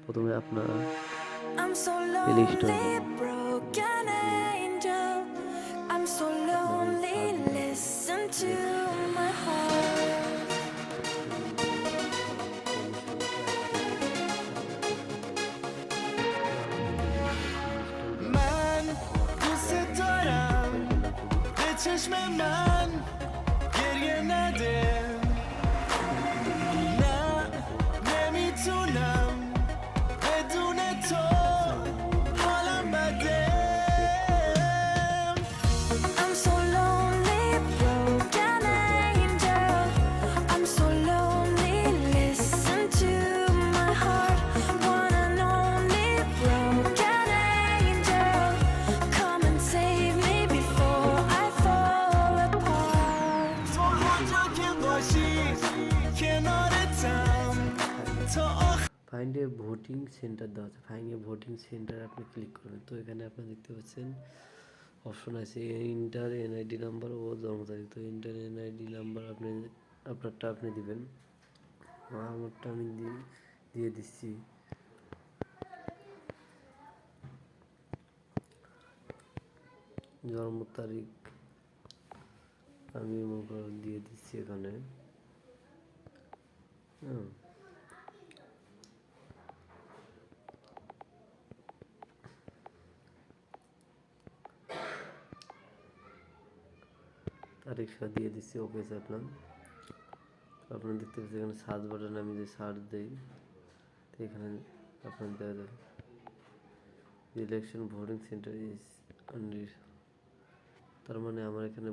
প্রথমে আপনারা I'm so play স্টোরে lonely, যাবেন। broken গিয়ে angel. I'm so আপনারা এই lonely, সার্চ বাটনে listen to election my heart. যদি কমিশনকে আটকে থাকে তাহলে আপনারা আমাদের বিভিন্ন ইনস্টল দেওয়া আছে من অ্যাপ دوست আছে সেগুলো دارم পরিচালনা করি। به چشم من گریه نده এখানে ক্লিক করে نه দেওয়ার পর نمیتونم بدون تو সাইন ইন حالم بده সেভ করবেন। I'm so lonely, broken angel. I'm so lonely, listen to my heart. One and only broken angel. Come and save me before I fall apart. تو هر جا که باشی کنارتم تا آخر. Find a voting centre দেওয়া আছে, find a voting centre আপনি click করবেন। তো এখানে আপনারা দেখতে পাচ্ছেন option আছে ইন্টার এনআইডি নাম্বার ও জন্ম তারিখ। তো ইন্টার এনআইডি নাম্বার আপনি আপনারটা আপনি দিবেন, আমারটা আমি দিয়ে দিচ্ছি। জন্ম তারিখ আমি মনে করো দিয়ে দিচ্ছি এখানে। তারিখ সহ দিয়ে দিচ্ছি, ওকে চাপলাম। আপনারা দেখতে পাচ্ছেন এখানে সার্চ বাটনে আমি যে সার্চ দিই তো এখানে আপনার দেওয়া যাবে election voting centre is under, তার মানে আমার এখানে